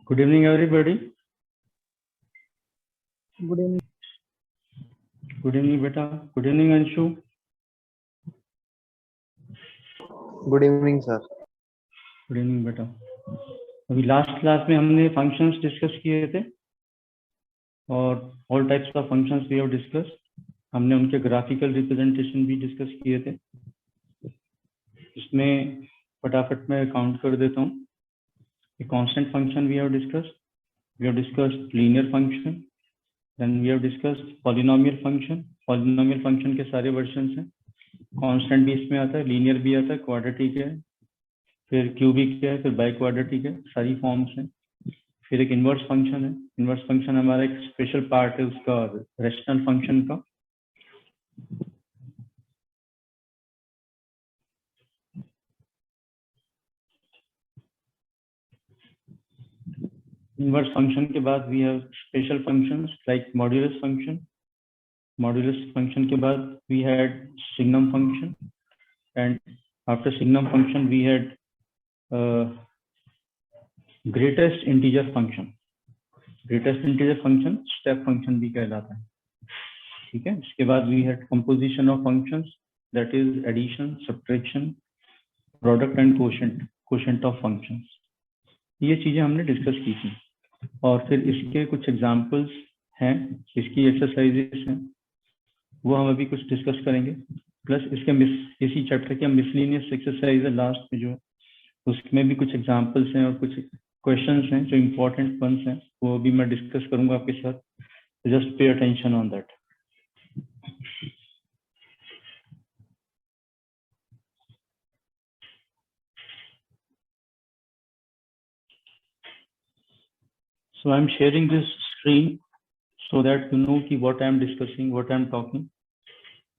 Good evening, everybody. Good evening. Good evening, beta. Good evening, Anshu. Good evening sir. Good evening बेटा। अभी last class में हमने functions discuss किए थे और all types of functions we have discuss. हमने उनके ग्राफिकल रिप्रेजेंटेशन भी डिस्कस किए थे। इसमें फटाफट मैं काउंट कर देता हूँ। A constant function we have discussed linear function, then we have discussed polynomial function। polynomial function के सारे वर्जन्स हैं। कांस्टेंट भी इसमें आता है, लीनियर भी आता है, क्वाड्रेटिक है, फिर क्यूबिक है, फिर बाई क्वाड्रेटिक है, सारी फॉर्म्स हैं। फिर एक इनवर्स फंक्शन है। इनवर्स फंक्शन हमारा एक स्पेशल पार्ट है उसका रेशनल फंक्शन का। इनवर्स फंक्शन के बाद we have special functions like modulus function. Modulus function के बाद we had signum function, and after signum function we had greatest integer function. Greatest integer function step function भी कहलाता है, ठीक है। इसके बाद वी हैड composition of functions, that is addition, subtraction, product and quotient of functions. ये चीजें हमने डिस्कस की थी। और फिर इसके कुछ एग्जांपल्स हैं, इसकी एक्सरसाइजेस हैं, वो हम अभी कुछ डिस्कस करेंगे। प्लस इसके इसी चैप्टर के मिसलिनियस एक्सरसाइज है लास्ट में जो है, उसमें भी कुछ एग्जांपल्स हैं और कुछ क्वेश्चंस हैं जो इम्पोर्टेंट वंस हैं, वो भी मैं डिस्कस करूंगा आपके साथ। Just pay attention on that. So I am sharing this screen so that you know कि what I am discussing, what I am talking,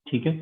ठीक है।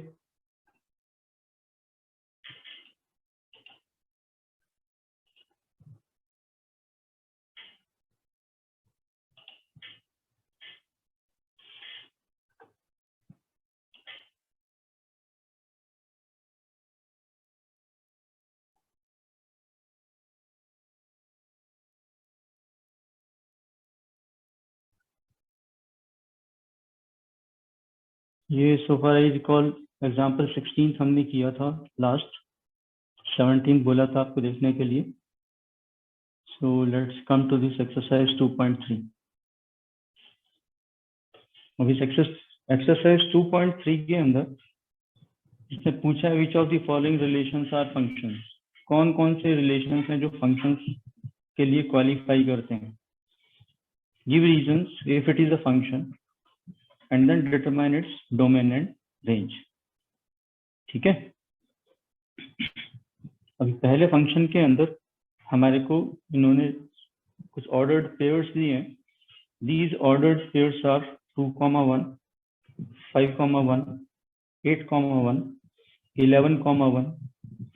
ये so far I recall example 16 हमने किया था लास्ट, 17 बोला था आपको देखने के लिए। So let's come to this exercise 2.3। अब इस एक्सरसाइज 2.3 के अंदर इसने पूछा है which of the following relations are functions. कौन कौन से रिलेशंस हैं जो फंक्शंस के लिए क्वालिफाई करते हैं। Give reasons if it is a function and then determine its domain and range, ठीक है। अभी पहले फंक्शन के अंदर हमारे को इन्होंने कुछ ऑर्डर्ड पेयर्स दिए हैं। These ordered pairs are 2,1, 5,1, 8,1, 11,1,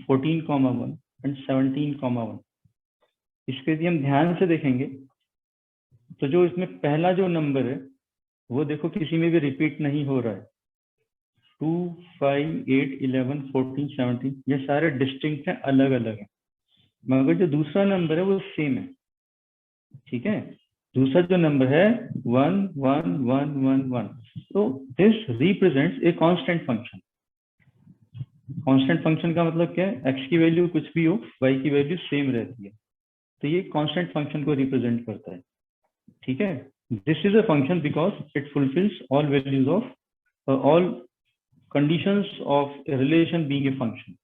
14,1 and 17,1। इसके यदि हम ध्यान से देखेंगे तो जो इसमें पहला जो नंबर है वो देखो किसी में भी रिपीट नहीं हो रहा है। 2, 5, 8, 11, 14, 17 ये सारे डिस्टिंक्ट हैं, अलग अलग हैं। मगर जो दूसरा नंबर है वो सेम है, ठीक है। दूसरा जो नंबर है 1, 1, 1, 1, 1, तो this represents a constant function. Constant function का मतलब क्या है, एक्स की वैल्यू कुछ भी हो, वाई की वैल्यू सेम रहती है, तो ये कांस्टेंट फंक्शन को रिप्रेजेंट करता है, ठीक है। This is a function because it fulfils all values of all conditions of a relation being a function,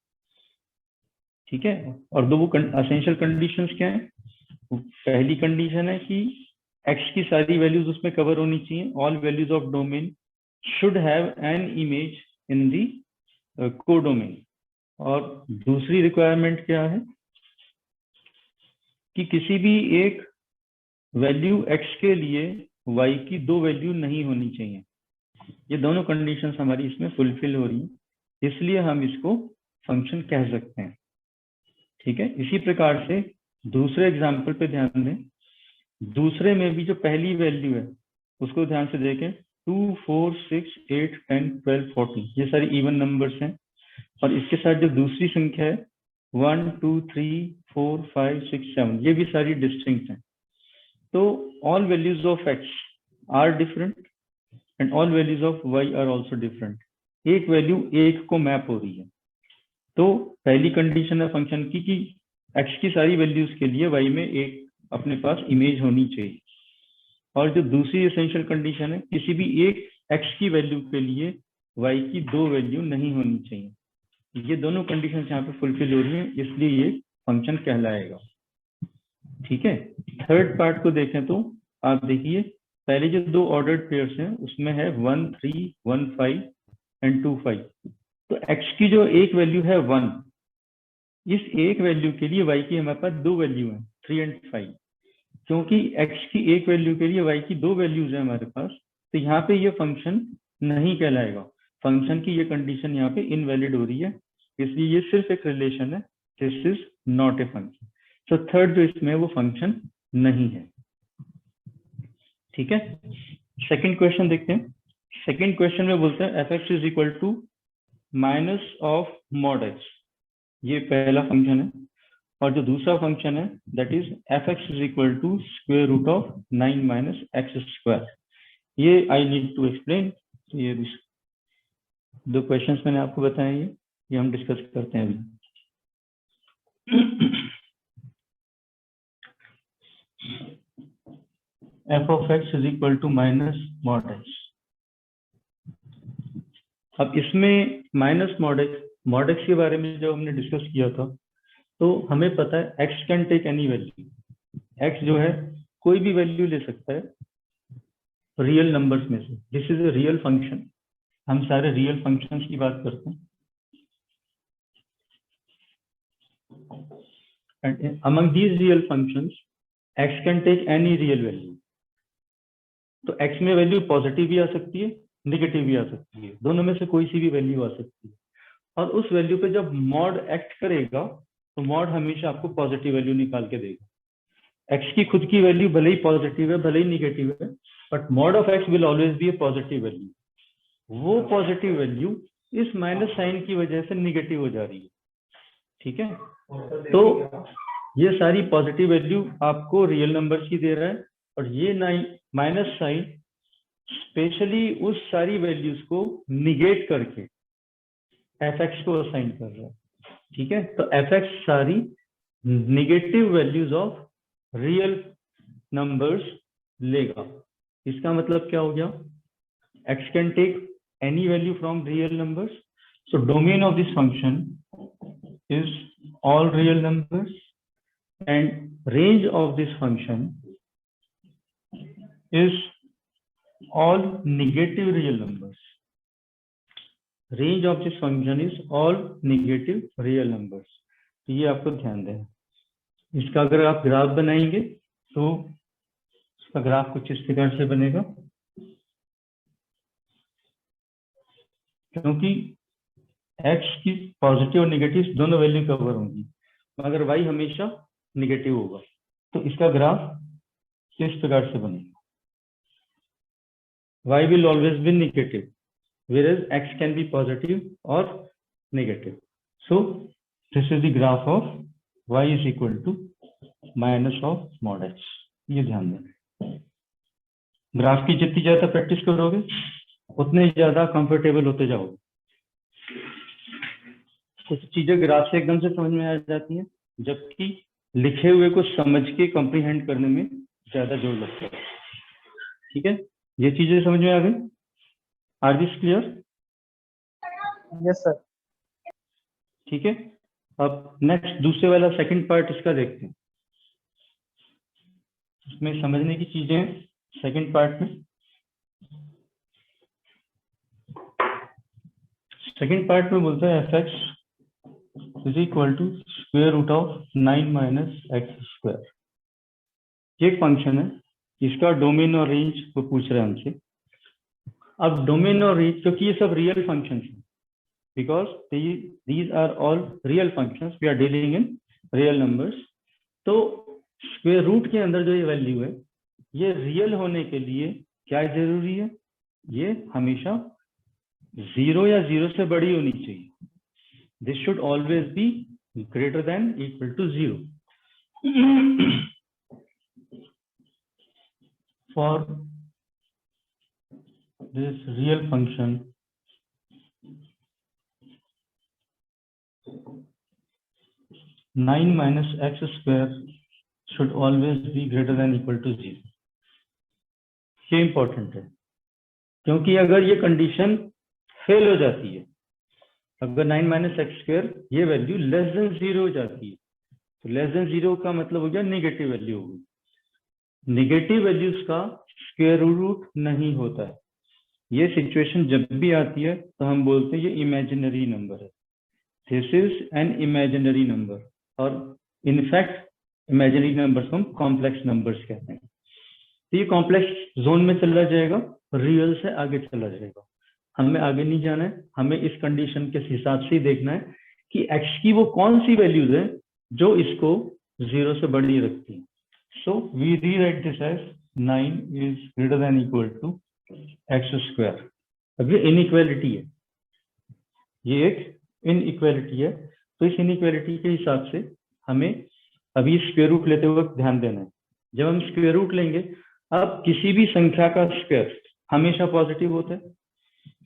ठीक है। और दो वो एसेंशियल कंडीशंस क्या है। पहली कंडीशन है कि एक्स की सारी वैल्यूज उसमें कवर होनी चाहिए। All values of domain should have an image in the codomain. और दूसरी रिक्वायरमेंट क्या है कि किसी भी एक वैल्यू x के लिए y की दो वैल्यू नहीं होनी चाहिए। ये दोनों कंडीशंस हमारी इसमें फुलफिल हो रही हैं, इसलिए हम इसको फंक्शन कह सकते हैं, ठीक है। इसी प्रकार से दूसरे एग्जाम्पल पे ध्यान दें। दूसरे में भी जो पहली वैल्यू है उसको ध्यान से देखें। 2, 4, 6, 8, 10, 12, 14 ये सारी इवन नंबर्स हैं। और इसके साथ जो दूसरी संख्या है 1, 2, 3, 4, 5, 6, 7 ये भी सारी डिस्टिंक्ट हैं। तो all values of x are different and all values of y are also different. एक वैल्यू एक को मैप हो रही है। तो पहली कंडीशन है फंक्शन की कि x की सारी वैल्यूज के लिए y में एक अपने पास इमेज होनी चाहिए। और जो दूसरी एसेंशियल कंडीशन है, किसी भी एक x की वैल्यू के लिए y की दो वैल्यू नहीं होनी चाहिए। ये दोनों कंडीशन यहाँ पे फुलफिल हो रही है, इसलिए ये फंक्शन कहलाएगा। ठीक है, थर्ड पार्ट को देखें तो आप देखिए पहले जो दो ऑर्डर्ड पेयर्स हैं उसमें है 1 3 1 5 एंड 2 5। तो x की जो एक वैल्यू है 1, इस एक वैल्यू के लिए y की हमारे पास दो वैल्यू है 3 एंड 5। क्योंकि x की एक वैल्यू के लिए y की दो वैल्यूज है हमारे पास, तो यहाँ पे ये फंक्शन नहीं कहलाएगा। फंक्शन की ये कंडीशन यहाँ पे इनवैलिड हो रही है, इसलिए ये सिर्फ एक रिलेशन है, this is not a function. तो थर्ड जो इसमें है वो फंक्शन नहीं है। ठीक है, सेकंड क्वेश्चन देखते हैं। सेकंड क्वेश्चन में बोलते हैं f(x) is equal to minus of mod x। ये पहला फंक्शन है, और जो दूसरा फंक्शन है that is f(x) is equal to square root of 9 minus x square. ये आई नीड टू एक्सप्लेन। ये दो क्वेश्चंस मैंने आपको बताए, ये हम डिस्कस करते हैं अभी। f of x is equal to minus mod x। अब इसमें माइनस मॉड x के बारे में जब हमने डिस्कस किया था, तो हमें पता है x can take any value. x जो है कोई भी वैल्यू ले सकता है रियल नंबर्स में से। This is a real function, हम सारे रियल फंक्शंस की बात करते हैं। And among these real functions, x can take any real value. तो x में वैल्यू पॉजिटिव भी आ सकती है, निगेटिव भी आ सकती है, दोनों में से कोई सी भी वैल्यू आ सकती है। और उस वैल्यू पे जब मॉड एक्ट करेगा तो मॉड हमेशा आपको पॉजिटिव वैल्यू निकाल के देगा। x की खुद की वैल्यू भले ही पॉजिटिव है भले ही निगेटिव है, but mod of x will always be A positive value. वो पॉजिटिव वैल्यू इस माइनस साइन की वजह से निगेटिव हो जा रही है। ठीक है, तो ये सारी पॉजिटिव वैल्यू आपको रियल नंबर की दे रहा है, और ये माइनस साइन स्पेशली उस सारी वैल्यूज को निगेट करके f(x) को असाइन कर रहा है। ठीक है, तो f(x) सारी negative values of real numbers लेगा। इसका मतलब क्या हो गया, x can take any value from real numbers. So domain of this function is all real numbers, and range of this function is all negative real numbers. Range of this function is all negative real numbers. तो ये आपको ध्यान देना। इसका अगर आप graph बनाएंगे तो इसका ग्राफ कुछ इस प्रकार से बनेगा, क्योंकि x की पॉजिटिव और नेगेटिव दोनों वैल्यू कवर होंगी, मगर y हमेशा नेगेटिव होगा। तो इसका ग्राफ इस प्रकार से बनेगा, y will always be negative whereas x can be positive or negative. So this is the graph of y is equal to minus of mod x. ये ध्यान दें, ग्राफ की जितनी ज्यादा प्रैक्टिस करोगे उतने ज्यादा कंफर्टेबल होते जाओगे। कुछ चीजें ग्राफ से एकदम से समझ में आ जाती हैं, जबकि लिखे हुए को समझ के कंप्रीहेंड करने में ज्यादा जोर लगता है। ठीक है, ये चीजें समझ में आ गई? Are this clear? Yes sir. ठीक है, अब नेक्स्ट दूसरे वाला सेकंड पार्ट इसका देखते हैं। इसमें समझने की चीजें सेकंड पार्ट में। सेकंड पार्ट में बोलता है f(x) is equal to square root of 9 minus x square. ये एक फंक्शन है, इसका डोमेन और रेंज को पूछ रहे हैं हमसे। अब डोमेन और रेंज, क्योंकि ये सब रियल फंक्शन है, because these are all real functions, we are dealing in real numbers. तो स्क्वायर रूट के अंदर जो ये वैल्यू है, ये रियल होने के लिए क्या जरूरी है, ये हमेशा 0 या 0 से बड़ी होनी चाहिए। This should always be greater than equal to 0. for this real function, 9 minus x square should always be greater than equal to 0. ये इंपॉर्टेंट है, क्योंकि अगर ये कंडीशन फेल हो जाती है, अगर 9 माइनस एक्स स्क्वायर ये वैल्यू लेस देन 0 हो जाती है, तो लेस देन 0 का मतलब हो गया नेगेटिव वैल्यू होगी। नेगेटिव वैल्यूज का स्क्वायर रूट नहीं होता है। ये सिचुएशन जब भी आती है तो हम बोलते हैं ये इमेजिनरी नंबर है, this is an imaginary number, और इनफैक्ट इमेजिनरी नंबर्स को हम कॉम्प्लेक्स नंबर्स कहते हैं। तो ये कॉम्प्लेक्स जोन में चला जाएगा, रियल से आगे चला जाएगा। हमें आगे नहीं जाना है, हमें इस कंडीशन के हिसाब से ही देखना है कि x की वो कौन सी वैल्यूज है जो इसको 0 से बड़ी रखती है। So we rewrite this as 9 is greater than equal to x square. अब ये इनइक्वालिटी है, ये एक इनइक्वालिटी है, तो इस इनइक्वालिटी के हिसाब से हमें अभी स्क्वायर रूट लेते वक्त ध्यान देना है। जब हम स्क्वायर रूट लेंगे, अब किसी भी संख्या का स्क्वायर हमेशा पॉजिटिव होता है,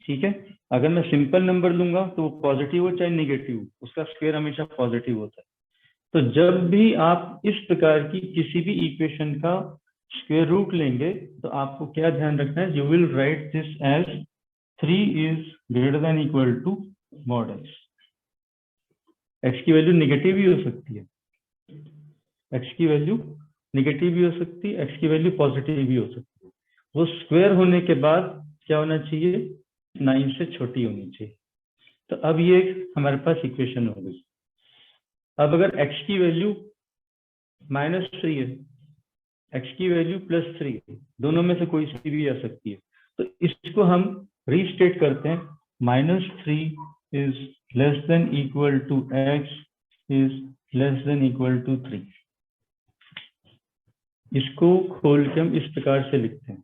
ठीक है। अगर मैं सिंपल नंबर लूंगा तो वो पॉजिटिव हो चाहे नेगेटिव, उसका स्क्वायर हमेशा पॉजिटिव होता है। तो जब भी आप इस प्रकार की किसी भी इक्वेशन का स्क्वायर रूट लेंगे तो आपको क्या ध्यान रखना है, you will write this as 3 is greater than equal to mod x. X की वैल्यू नेगेटिव भी हो सकती है, एक्स की वैल्यू नेगेटिव भी हो सकती है, एक्स की वैल्यू पॉजिटिव भी हो सकती है। वो स्क्वायर होने के बाद क्या होना चाहिए, 9 से छोटी होनी चाहिए। तो अब ये हमारे पास इक्वेशन हो गई। अब अगर x की वैल्यू -3 है, x की वैल्यू +3 है, दोनों में से कोई सी भी आ सकती है, तो इसको हम रीस्टेट करते हैं, -3 is less than equal to x is less than equal to 3। इसको खोल के हम इस प्रकार से लिखते हैं।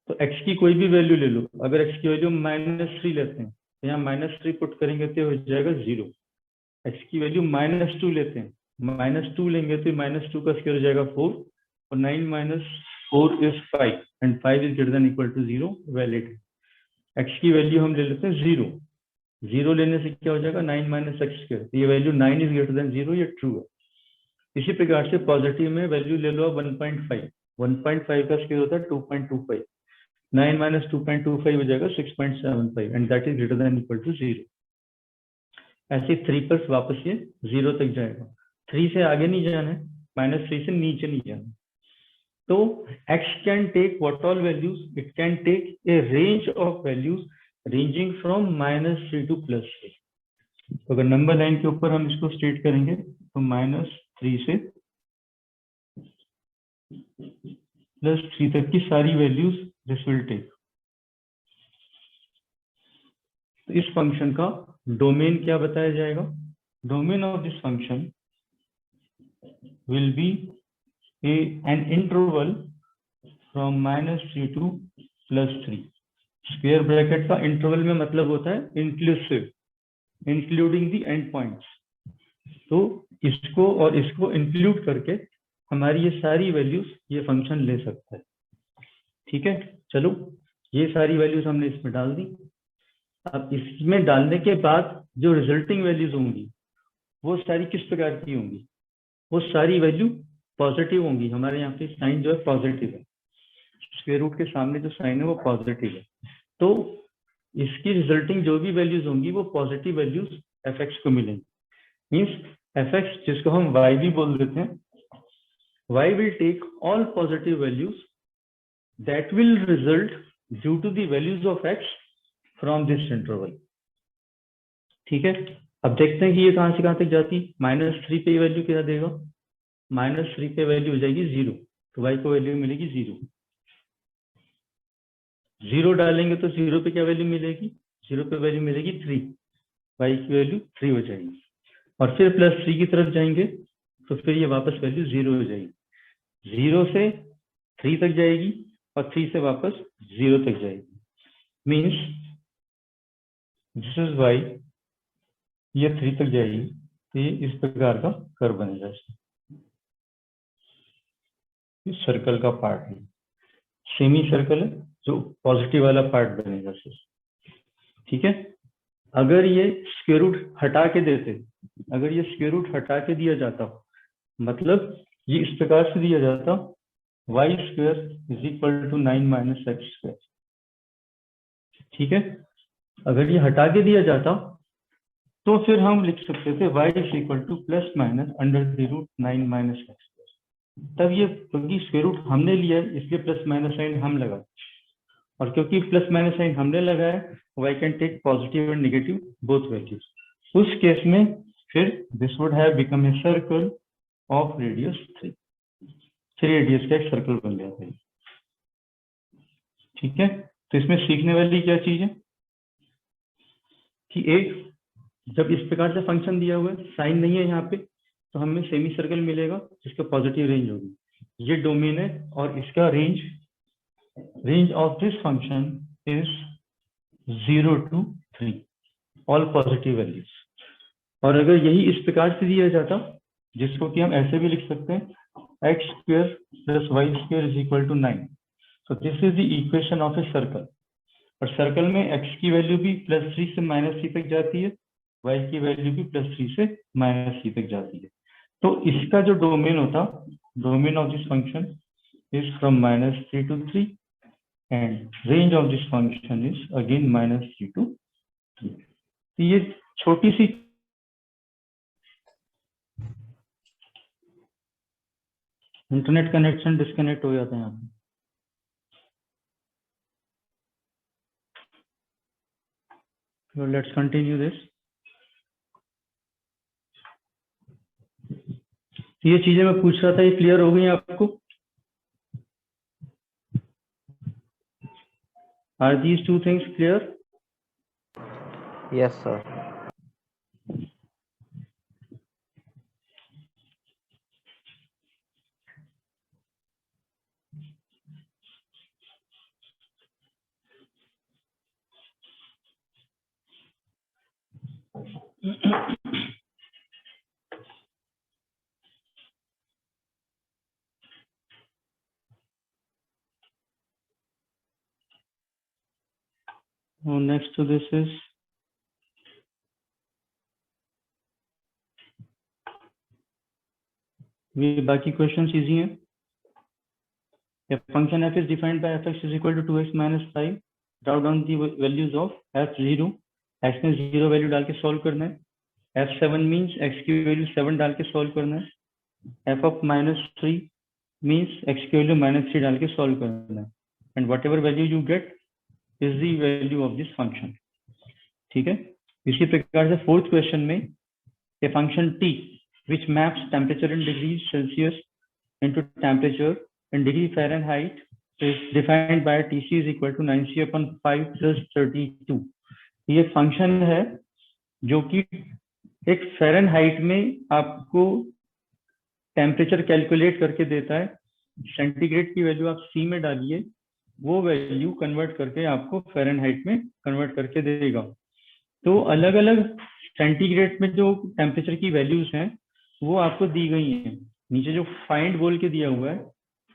तो x की कोई भी वैल्यू ले लो, अगर x की वैल्यू -3 लेते हैं तो यहाँ -3 पुट करेंगे तो हो जाएगा 0। x की वैल्यू -2 लेते हैं, -2 लेंगे तो -2 का स्क्वायर हो जाएगा 4, और 9 minus 4 is 5 and 5 is greater than equal to 0, valid. x की वैल्यू हम ले लेते हैं 0, 0 लेने से क्या हो जाएगा 9 माइनस एक्स स्क्वायर, ये वैल्यू 9 इज ग्रेटर देन 0, ये ट्रू है। इसी प्रकार से पॉजिटिव में वैल्यू ले लो 1.5, 1.5 का स्क्वायर होता है 2.25, 9 माइनस 2.25 हो जाएगा 6.75 and that is greater than equal to 0। ऐसे 3 पर वापस ये 0 तक जाएगा, 3 से आगे नहीं जाना है, -3 से नीचे नहीं जाना। तो x can take what all values, it can take a range of values ranging from -3 to +3। तो अगर नंबर लाइन के ऊपर हम इसको स्टेट करेंगे तो -3 से +3 तक की सारी वैल्यूज दिस विल टेक। तो इस फंक्शन का डोमेन क्या बताया जाएगा, domain of this function will be an interval from -3 to +3। Square bracket का इंटरवल में मतलब होता है inclusive, including the end points. तो इसको और इसको इंक्लूड करके हमारी ये सारी वैल्यूज ये फंक्शन ले सकता है, ठीक है। चलो ये सारी वैल्यूज हमने इसमें डाल दी। अब इसमें डालने के बाद जो रिजल्टिंग वैल्यूज होंगी वो सारी किस प्रकार की होंगी, वो सारी वैल्यू पॉजिटिव होंगी। हमारे यहाँ पे साइन जो है पॉजिटिव है, स्क्वायर रूट के सामने जो साइन है वो पॉजिटिव है, तो इसकी रिजल्टिंग जो भी वैल्यूज होंगी वो पॉजिटिव वैल्यूज एफ एक्स को मिलेंगी। मीन्स एफ एक्स जिसको हम वाई भी बोल देते हैं, y will take all positive values that will result due to the values of x from this interval, ठीक है। अब देखते हैं कि ये कहां से कहां तक जाती है। -3 पे वैल्यू क्या देगा, -3 पे वैल्यू हो जाएगी 0, तो y को वैल्यू मिलेगी 0। 0 डालेंगे तो 0 पे क्या वैल्यू मिलेगी, 0 पे वैल्यू मिलेगी 3, y की वैल्यू 3 हो जाएगी। और फिर +3 की तरफ जाएंगे तो फिर ये वापस वैल्यू 0 हो जाएगी, 0 से 3 तक जाएगी और 3 से वापस 0 तक जाएगी। मीन्स दिस इज y, ये 3 तक जाएगी, तो ये इस प्रकार का कर्व बनेगा, इस सर्कल का पार्ट है। सेमी सर्कल है, जो पॉजिटिव वाला पार्ट बनेगा सिर्फ, ठीक है। अगर ये स्क्वायर रूट हटा के देते, अगर ये स्क्वायर रूट हटा के दिया जाता, मतलब ये इस प्रकार से दिया जाता, y square is equal to 9 minus x square, ठीक है। अगर ये हटा के दिया जाता तो फिर हम लिख सकते थे y is equal to plus minus under the root 9 minus x square. तब ये क्योंकि स्क्वायर रूट हमने लिया है इसलिए प्लस माइनस साइन हम लगा, और क्योंकि प्लस माइनस साइन हमने लगाया, y can take positive and negative both values. उस केस में फिर this would have become a circle of radius 3 radius का एक सर्कल बन गया है, ठीक है। तो इसमें सीखने वाली क्या चीज है कि एक, जब इस प्रकार से फंक्शन दिया हुआ है, साइन नहीं है यहाँ पे, तो हमें सेमी सर्कल मिलेगा जिसका पॉजिटिव रेंज होगी। ये डोमेन है और इसका range of this function is 0 to 3, all positive values. और अगर यही इस प्रकार से दिया जाता, जिसको कि हम ऐसे भी लिख सकते हैं, x square plus y square is equal to 9, so this is the equation of a circle। और सर्कल में x की वैल्यू भी +3 से -3 तक जाती है, y की वैल्यू भी +3 से -3 तक जाती है। तो इसका जो डोमेन होता, domain of this function is from -3 to 3 and range of this function is again -3 to 3। तो ये छोटी सी इंटरनेट कनेक्शन डिस्कनेक्ट हो जाता है यहाँ पे। So let's continue this। ये चीजें मैं पूछ रहा था, ये क्लियर हो गई आपको? Are these two things clear? Yes, sir. Now next to this is ये बाकी क्वेश्चंस इजी हैं। A function f is defined by fx is equal to 2x minus 5, write down the values of f0, x में 0 value डाल के solve करना है। f7 means x की value 7 डाल के सॉल्व करना है। f of -3 मीन्स x की वैल्यू -3 डाल के सॉल्व करना है, and what ever value you get is the value of this function, ठीक है। इसी प्रकार से फोर्थ क्वेश्चन में a function t which maps temperature in degrees Celsius into temperature in degree Fahrenheit is defined by Tc is equal to 9c/5 plus 32। ये function है जो कि एक फ़ारेनहाइट में आपको टेम्परेचर कैलकुलेट करके देता है। सेंटीग्रेड की वैल्यू आप C में डालिए, वो वैल्यू कन्वर्ट करके आपको फ़ारेनहाइट में कन्वर्ट करके देगा। तो अलग अलग सेंटीग्रेड में जो टेम्परेचर की वैल्यूज हैं वो आपको दी गई हैं। नीचे जो फाइंड बोल के दिया हुआ है,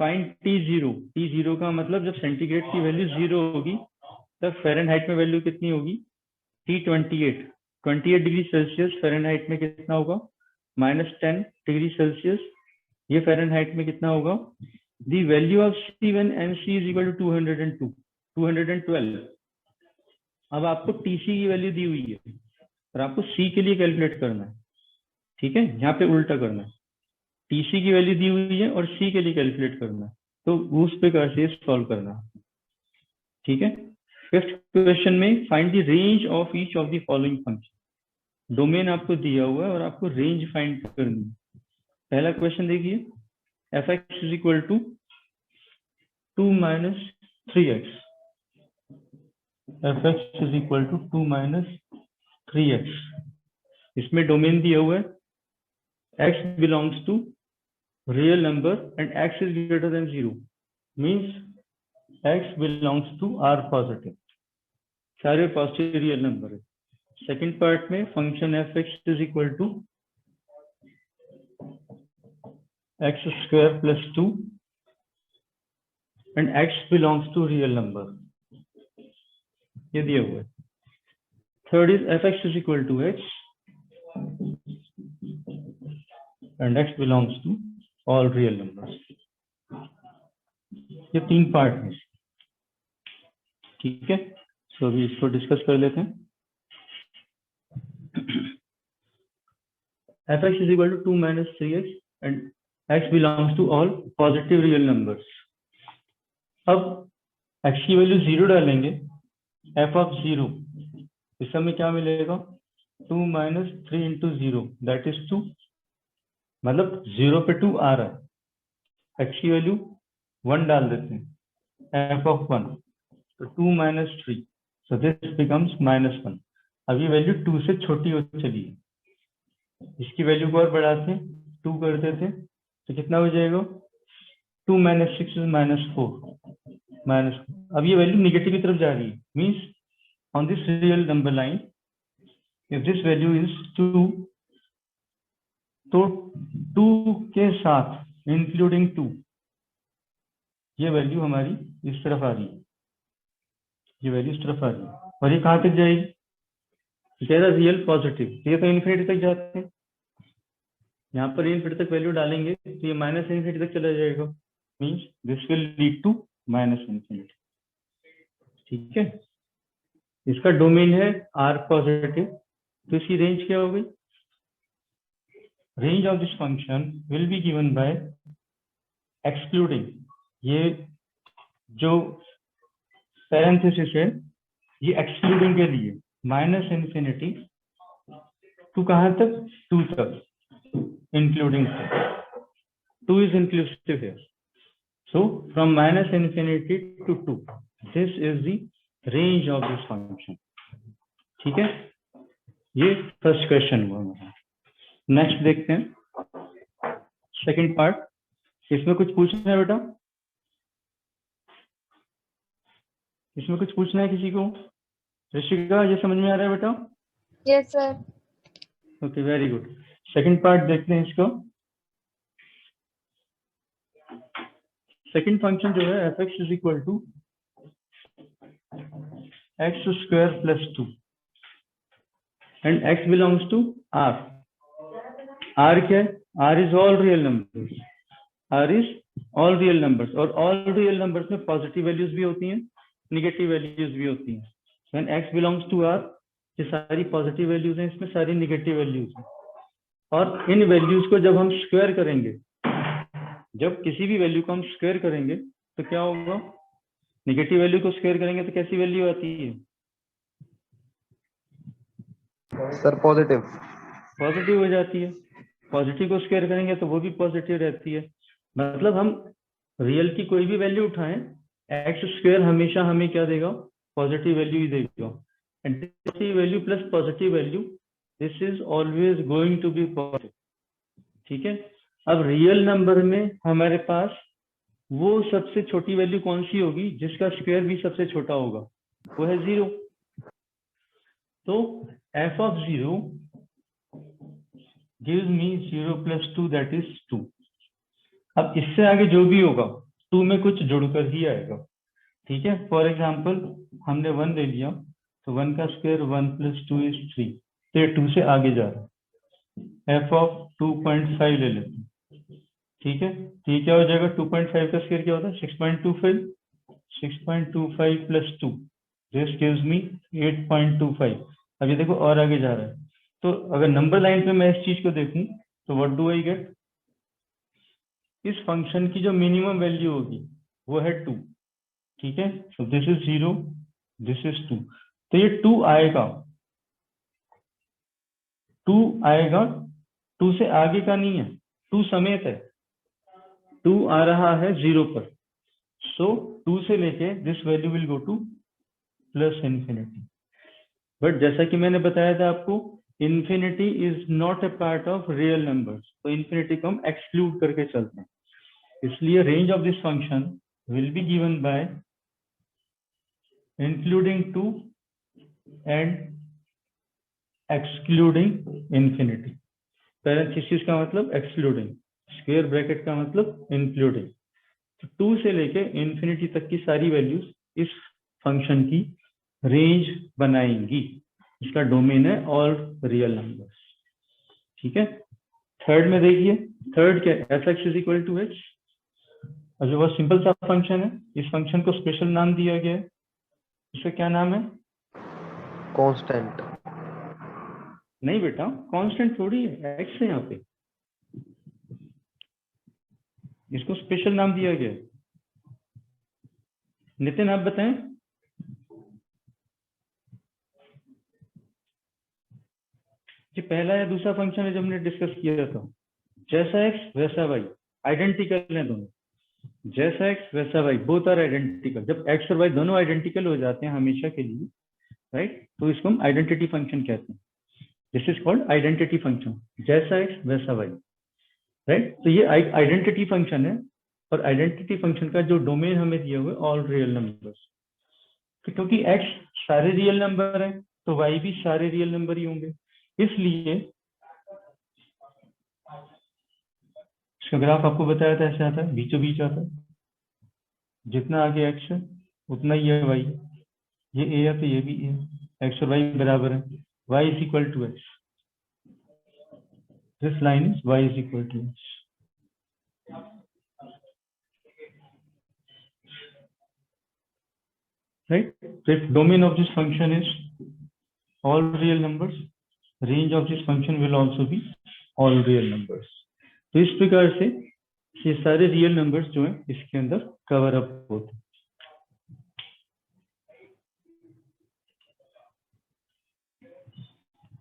फाइंड T0 का मतलब जब सेंटीग्रेड की वैल्यू 0 होगी तब फ़ारेनहाइट में वैल्यू कितनी होगी, T28 डिग्री सेल्सियस फ़ारेनहाइट में कितना होगा, -10 डिग्री सेल्सियस, ये फ़ारेनहाइट में कितना होगा। The value of C when MC is equal to 212। अब आपको TC की वैल्यू दी हुई है और आपको C के लिए कैलकुलेट करना है, ठीक है। यहाँ पे उल्टा करना है, TC की वैल्यू दी हुई है और C के लिए कैलकुलेट करना है, तो उस प्रकार से सॉल्व करना है, ठीक है। फिफ्थ क्वेश्चन में find the range of each of the following function. Domain आपको दिया हुआ है और आपको रेंज फाइंड करनी है। पहला क्वेश्चन देखिए, fx is equal to 2 minus 3x, fx is equal to 2 minus 3x। इसमें डोमेन दिया हुआ है x belongs to real number and x is greater than 0, means x belongs to R positive, सारे positive real number है। Second part में function fx is equal to x square plus 2 and x belongs to real number, ये दिया हुआ है. Third is fx is equal to h and x belongs to all real numbers. ये 3 part है, ठीक है. सो अभी इसको डिस्कस कर लेते हैं. fx is equal to 2 minus 3x and x belongs to all positive real numbers. अब x की वैल्यू 0 डालेंगे, f of 0 इस समय क्या मिलेगा, 2 minus 3 into 0 that is 2, मतलब 0 पे 2 आ रहा है. x की वैल्यू 1 डाल देते हैं, f of 1, तो 2 minus 3, so this becomes minus 1. अब ये वैल्यू 2 से छोटी हो चली है, इसकी वैल्यू को और बढ़ाते हैं, 2 कर देते हैं, तो कितना हो जाएगा, 2 minus 6 is minus 4, minus. अब ये वैल्यू निगेटिव की तरफ जा रही है, means on this real number line if this value is 2, तो 2 के साथ इंक्लूडिंग 2 ये वैल्यू हमारी इस तरफ आ रही है, ये वैल्यू इस तरफ आ रही है, और ये कहाँ तक जाएगी, कह रहा रियल पॉजिटिव, ये तो इन्फिनिटी तक जाते हैं. यहाँ पर इन्फिनिटी तक वैल्यू डालेंगे तो ये माइनस इन्फिनिटी तक चला जाएगा, means this will lead to minus infinity. ठीक है, इसका डोमेन है आर पॉजिटिव, तो इसकी रेंज क्या हो गई, range of this function will be given by excluding, ये जो पैरेंथेसिस है ये एक्सक्लूडिंग के लिए, माइनस इन्फिनिटी टू कहाँ तक, 2 तक, इंक्लूडिंग 2 इज इंक्लूसिव है. So from minus infinity to 2 this is the range of this function. ठीक है, ये फर्स्ट क्वेश्चन हुआ हमारा. नेक्स्ट देखते हैं सेकंड पार्ट. इसमें कुछ पूछना है बेटा, इसमें कुछ पूछना है किसी को, ऋषिका ये समझ में आ रहा है बेटा? Yes sir. Okay, very good. Second part देखते हैं इसको. सेकंड फंक्शन जो है fx is equal to x square plus 2 and x belongs to r. r क्या है, r is all real numbers, r is all real numbers, और all real numbers में positive values भी होती हैं, निगेटिव वैल्यूज भी होती हैं. When x belongs to r, ये सारी पॉजिटिव वैल्यूज हैं, इसमें सारी निगेटिव वैल्यूज हैं. और इन वैल्यूज को जब हम स्क्वायर करेंगे, जब किसी भी वैल्यू को हम स्क्वायर करेंगे तो क्या होगा, निगेटिव वैल्यू को स्क्वायर करेंगे तो कैसी वैल्यू आती है सर? पॉजिटिव. पॉजिटिव हो जाती है. पॉजिटिव को स्क्वायर करेंगे तो वो भी पॉजिटिव रहती है. मतलब हम रियल की कोई भी वैल्यू उठाएं, एक्स स्क्वायर हमेशा हमें क्या देगा, पॉजिटिव वैल्यू ही देगा. And negative value plus positive value, this is always going to be positive. ठीक है. अब रियल नंबर में हमारे पास वो सबसे छोटी वैल्यू कौन सी होगी जिसका स्क्वायर भी सबसे छोटा होगा, वो है 0. तो f of 0 gives me 0 plus 2 that is 2. अब इससे आगे जो भी होगा 2 में कुछ जुड़कर ही आएगा. ठीक है, फॉर एग्जाम्पल हमने 1 ले लिया, तो 1 का स्क्वायर 1 plus 2 is 3, तो ये 2 से आगे जा रहा है. f of 2.5 ले लेते हैं. ठीक है, तो ये क्या हो जाएगा, 2.5 का स्क्वायर क्या होता है, 6.25. 6.25 plus 2 दिस गिव्स मी 8.25. अब ये देखो और आगे जा रहा है. तो अगर नंबर लाइन पे मैं इस चीज को देखूं तो व्हाट डू आई गेट, इस फंक्शन की जो मिनिमम वैल्यू होगी वो है 2. ठीक है, so this is 0, this is 2, तो ये 2 आएगा, 2 आएगा, 2 से आगे का नहीं है, 2 समेत है. 2 आ रहा है 0 पर, सो 2 से लेके this value will go two plus infinity. But जैसा कि मैंने बताया था आपको, infinity is not a part of real numbers, तो इन्फिनिटी को हम एक्सक्लूड करके चलते हैं. इसलिए range of this function will be given by including 2 and excluding infinity. Parenthesis का मतलब एक्सक्लूडिंग, स्क्वायर ब्रैकेट का मतलब इंक्लूडिंग. तो 2 से लेके इंफिनिटी तक की सारी वैल्यूज इस फंक्शन की रेंज बनाएंगी। इसका डोमेन है ऑल रियल नंबर्स। ठीक है, थर्ड में देखिए, थर्ड क्या है, F x is equal to h, और जो बहुत सिंपल सा फंक्शन है, इस फंक्शन को स्पेशल नाम दिया गया है। इसका क्या नाम है? कांस्टेंट। नहीं बेटा, कांस्टेंट थोड़ी है, एक्स है यहाँ पे, इसको स्पेशल नाम दिया गया है। नितिन आप बताएं। ये पहला या दूसरा फंक्शन है जब हमने डिस्कस किया था। जैसा एक्स वैसा वाई, आइडेंटिकल है दोनों। जैसा एक्स वैसा वाई, बोथ आर आइडेंटिकल। जब एक्स और वाई दोनों आइडेंटिकल हो जाते हैं हमेशा के लिए, राइट, तो इसको हम आइडेंटिटी फंक्शन कहते हैं। This is called identity function, जैसा एक्स वैसा वाई, राइट। तो ये आइडेंटिटी फंक्शन है, और आइडेंटिटी फंक्शन का जो डोमेन हमें दिया हुआ है ऑल रियल नंबर्स। क्योंकि एक्स सारे रियल नंबर है, तो वाई भी सारे रियल नंबर ही होंगे, इसलिए इसका ग्राफ आपको बताया था ऐसे आता है, बीचों बीच आता है। जितना आगे एक्स है उतना ही है वाई, ये ए है तो ये भी ए, एक्स और वाई बराबर है, y is equal to x, this line is y is equal to x. Right? So if domain of this function is all real numbers, range of this function will also be all real numbers. तो इस प्रकार से ये सारे real numbers जो हैं इसके अंदर कवर अप होते हैं।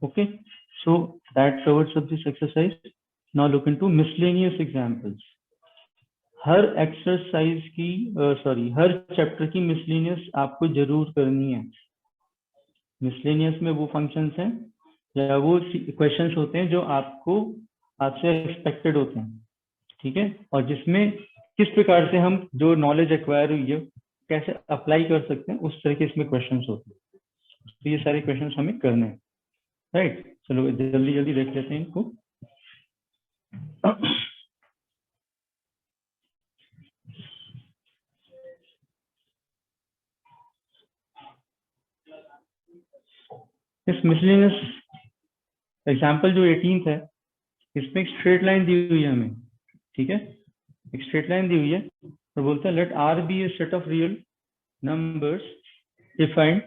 Okay, so that covers up this exercise. Now look into miscellaneous examples. Her exercise की हर चैप्टर की मिसलेनियस आपको जरूर करनी है। मिसलेनियस में वो फंक्शंस हैं या वो क्वेश्चंस होते हैं जो आपसे एक्सपेक्टेड होते हैं, ठीक है, और जिसमें किस प्रकार से हम जो नॉलेज एक्वायर हुई है कैसे अप्लाई कर सकते हैं, उस तरह के इसमें क्वेश्चंस होते हैं। तो ये सारे क्वेश्चंस हमें करने हैं, राइट। चलो जल्दी जल्दी देख लेते हैं इनको। इस मिसलेनियस एग्जाम्पल जो 18th है, इसमें एक स्ट्रेट लाइन दी हुई है हमें, ठीक है, एक स्ट्रेट लाइन दी हुई है, तो बोलता है let R be a set of real numbers define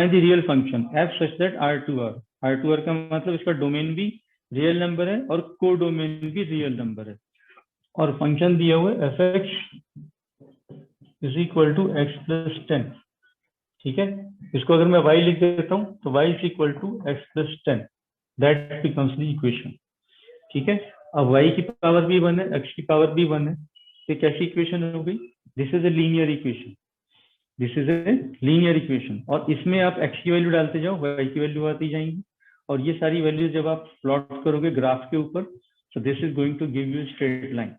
the real function f such that R2R का मतलब इसका डोमेन भी रियल नंबर है और को डोमेन भी रियल नंबर है, और फंक्शन दिया हुआ है F x is equal to x plus 10, ठीक है। इसको अगर मैं y लिख देता हूं तो y is equal to x plus 10, that becomes the equation, ठीक है। अब y की पावर भी 1 है, x की पावर भी 1 है, तो कैसी इक्वेशन हो गई? This is a linear equation, this is a linear equation, और इसमें आप x की वैल्यू डालते जाओ, y की वैल्यू आती जाएंगी, और ये सारी वैल्यू जब आप प्लॉट करोगे ग्राफ के ऊपर, so this is going to give you a straight line,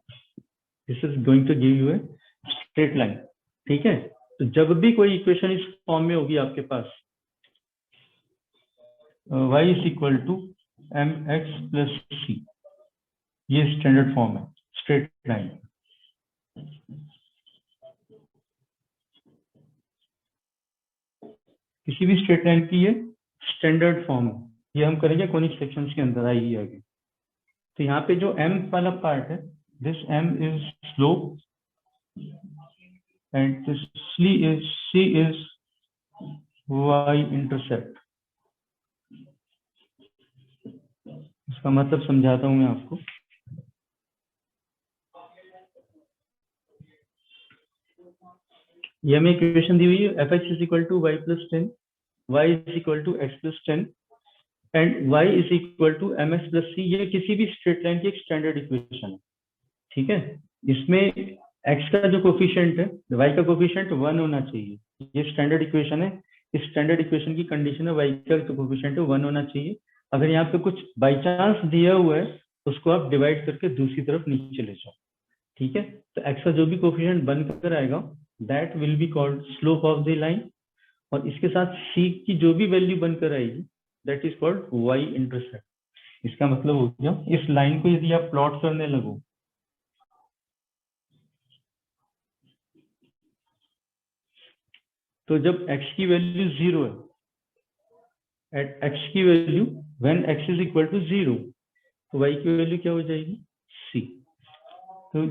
this is going to give you a straight line, ठीक है। तो जब भी कोई इक्वेशन इस फॉर्म में होगी आपके पास, y is equal to M X plus C, ये स्टैंडर्ड फॉर्म है स्ट्रेट लाइन। किसी भी स्ट्रेट लाइन की ये स्टैंडर्ड फॉर्म है, ये हम करेंगे कोनिक सेक्शंस के अंदर आएगी आगे। तो यहाँ पे जो m वाला पार्ट है, this m is slope and this C is y intercept। इसका मतलब समझाता हूं मैं आपको। ये हमें इक्वेशन दी हुई है F x is equal to Y plus 10, Y is equal to x plus 10 and Y is equal to M X plus C. ये किसी भी स्ट्रेट लाइन की एक स्टैंडर्ड इक्वेशन है, ठीक है। इसमें x का जो कोफिशिएंट है, y का कोफिशिएंट 1 होना चाहिए, ये स्टैंडर्ड इक्वेशन है। इस स्टैंडर्ड इक्वेशन की कंडीशन है y का जो कोफिशिएंट है 1 होना चाहिए। अगर यहाँ पे कुछ बाई चांस दिया हुआ है तो उसको आप डिवाइड करके दूसरी तरफ नीचे ले जाओ, ठीक है। तो x का जो भी कोफिशिएंट बनकर आएगा that will be called slope of the line, और इसके साथ c की जो भी वैल्यू बनकर आएगी that is called y intercept. इसका मतलब हो गया इस लाइन को यदि आप प्लॉट करने लगो, तो जब x की वैल्यू 0 है, एट x की value when x is equal to 0, तो y की वैल्यू क्या हो जाएगी, c। तो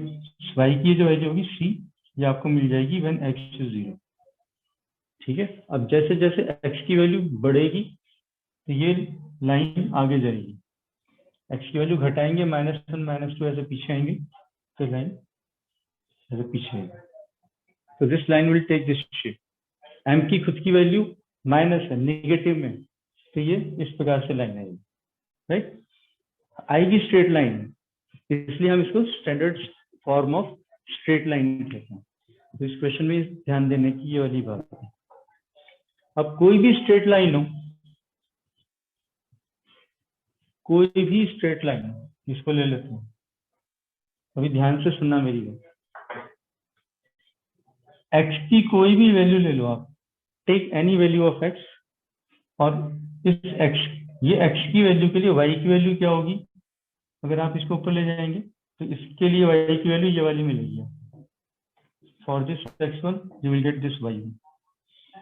y की जो वैल्यू होगी c, ये आपको मिल जाएगी व्हेन x इज 0। ठीक है, अब जैसे जैसे x की वैल्यू बढ़ेगी तो ये लाइन आगे जाएगी, x की वैल्यू घटाएंगे -1 -2 ऐसे पीछे आएंगे, तो लाइन ऐसे पीछे आएगी। तो this line will take this shape. m की खुद की वैल्यू माइनस है, नेगेटिव में, तो ये इस प्रकार से लाइन आएगी, राइट। आएगी स्ट्रेट लाइन, इसलिए हम इसको standard form of straight line कहते हैं। तो इस क्वेश्चन में ध्यान देने की ये वाली बात है। अब कोई भी स्ट्रेट लाइन हो, कोई भी स्ट्रेट लाइन हो, इसको ले लेते हैं, अभी ध्यान से सुनना मेरी बात। x की कोई भी वैल्यू ले लो आप, take any value of x, और इस x, ये x की वैल्यू के लिए y की वैल्यू क्या होगी, अगर आप इसको ऊपर ले जाएंगे तो इसके लिए y की वैल्यू ये वाली मिलेगी। For this x1 you will get this y1।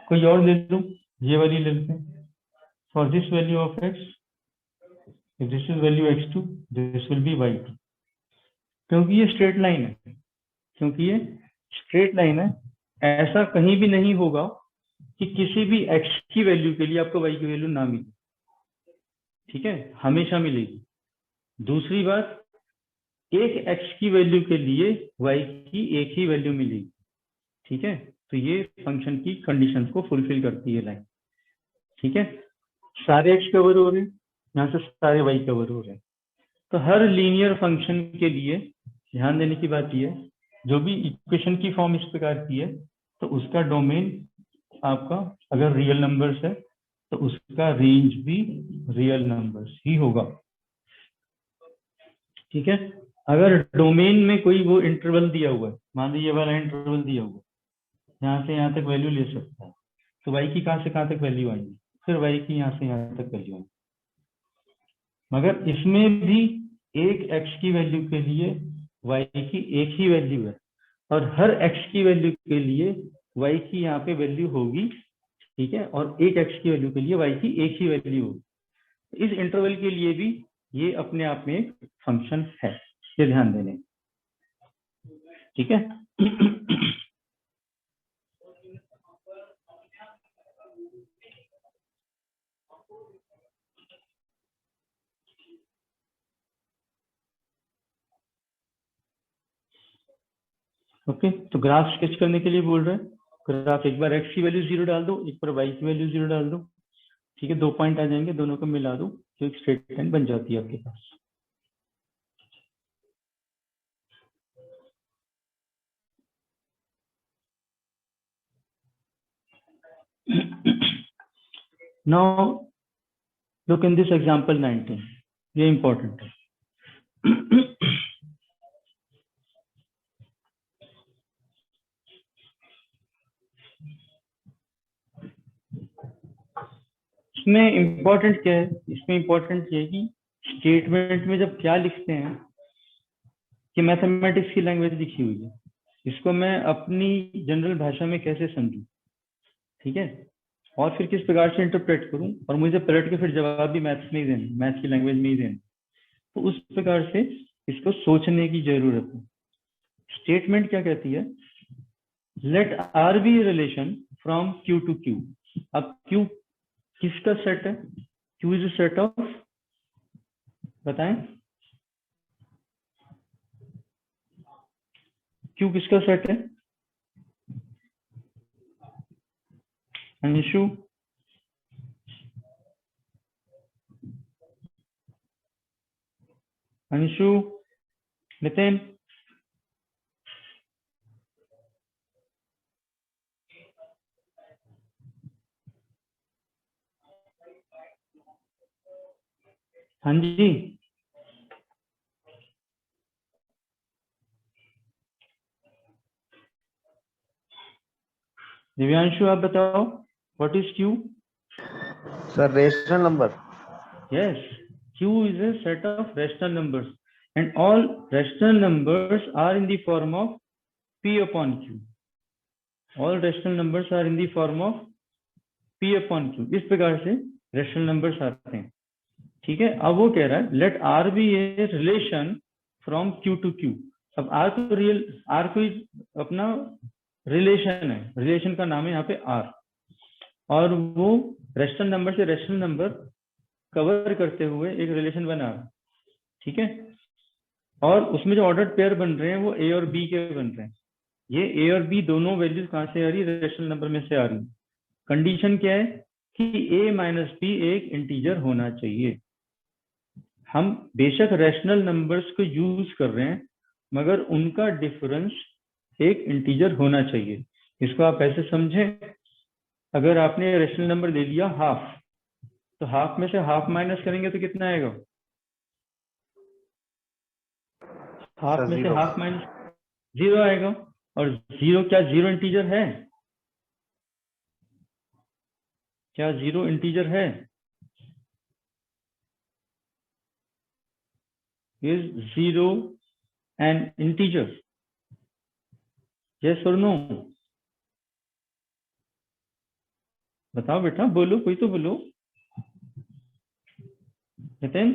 कोई और ले लो, ये वाली ले लेते हैं। For this value of x, if this is value x2, this will be y2। क्योंकि ये स्ट्रेट लाइन है, क्योंकि ये स्ट्रेट लाइन है, ऐसा कहीं भी नहीं होगा कि किसी भी x की वैल्यू के लिए आपको y की वैल्यू ना मिले। ठीक है, हमेशा मिलेगी। दूसरी बात, एक x की वैल्यू के लिए y की एक ही वैल्यू मिलेगी। ठीक है, तो ये फंक्शन की कंडीशन को फुलफिल करती है लाइन। ठीक है, सारे x कवर हो रहे हैं, यहाँ से सारे y कवर हो रहे हैं। तो हर लीनियर फंक्शन के लिए ध्यान देने की बात यह है, जो भी इक्वेशन की फॉर्म इस प्रकार की है, तो उसका डोमेन आपका अगर रियल नंबर्स है तो उसका रेंज भी रियल नंबर्स ही होगा। ठीक है, अगर डोमेन में कोई वो इंटरवल दिया हुआ है, मान लीजिए ये वाला इंटरवल दिया हुआ है, यहाँ से यहाँ तक वैल्यू ले सकता है, तो y की कहाँ से कहाँ तक वैल्यू आएगी, फिर y की यहाँ से यहाँ तक वैल्यू आएगी। मगर इसमें भी एक x की वैल्यू के लिए y की एक ही वैल्यू है, और हर x की वैल्यू के लिए y की यहाँ पे वैल्यू होगी। ठीक है, और एक x की वैल्यू के लिए y की एक ही वैल्यू होगी। इस इंटरवल के लिए भी ये अपने आप में एक फंक्शन है, ये ध्यान देने। ठीक है, ओके। तो ग्राफ स्केच करने के लिए बोल रहे हैं, ग्राफ एक बार x की वैल्यू 0 डाल दो, एक बार y की वैल्यू 0 डाल दो। ठीक है, 2 पॉइंट आ जाएंगे, दोनों को मिला दो तो एक स्ट्रेट लाइन बन जाती है आपके पास। Now look in this example 19, ये इंपॉर्टेंट है। इसमें इंपॉर्टेंट क्या है, इसमें इंपॉर्टेंट ये है कि स्टेटमेंट में जब क्या लिखते हैं कि मैथमेटिक्स की लैंग्वेज लिखी हुई है, इसको मैं अपनी जनरल भाषा में कैसे समझूं। ठीक है, और फिर किस प्रकार से इंटरप्रेट करूं, और मुझे पलट के फिर जवाब भी मैथ्स में ही देना, मैथ्स की लैंग्वेज में ही देना। तो उस प्रकार से इसको सोचने की जरूरत है। स्टेटमेंट क्या कहती है, let R be relation from Q to Q. अब क्यू किसका सेट है, Q is a set of, बताएं क्यू किसका सेट है, अंशु, अंशु, नितिन, हाँ जी, दिव्यांशु आप बताओ, what is Q. Sir rational number. Yes, Q is a set of rational numbers, and all rational numbers are in the form of P upon Q. All rational numbers are in the form of P upon Q। इस प्रकार से rational numbers आते हैं। ठीक है, अब वो कह रहा है let R be a relation from Q to Q। अब R तो रियल, R कोई अपना रिलेशन है, रिलेशन का नाम है यहाँ पे R, और वो रेशनल नंबर से रेशनल नंबर कवर करते हुए एक रिलेशन बना रहा है। ठीक है, और उसमें जो ऑर्डर्ड पेयर बन रहे हैं वो A और B के बन रहे हैं। ये A और B दोनों वैल्यूज कहाँ से आ रही है? रेशनल नंबर में से आ रही है। कंडीशन क्या है कि A माइनस B एक इंटीजर होना चाहिए। हम बेशक रेशनल नंबर्स को यूज कर रहे हैं, मगर उनका डिफरेंस एक इंटीजर होना चाहिए। इसको आप ऐसे समझें, अगर आपने रेशनल नंबर ले लिया हाफ, तो हाफ में से हाफ माइनस करेंगे तो कितना आएगा? हाफ में से zero. हाफ माइनस 0 आएगा। और 0 क्या 0 इंटीजर है? क्या 0 इंटीजर है? Is 0 an integer? Yes or no? बताओ बेटा, बोलो, कोई तो बोलो। नितिन?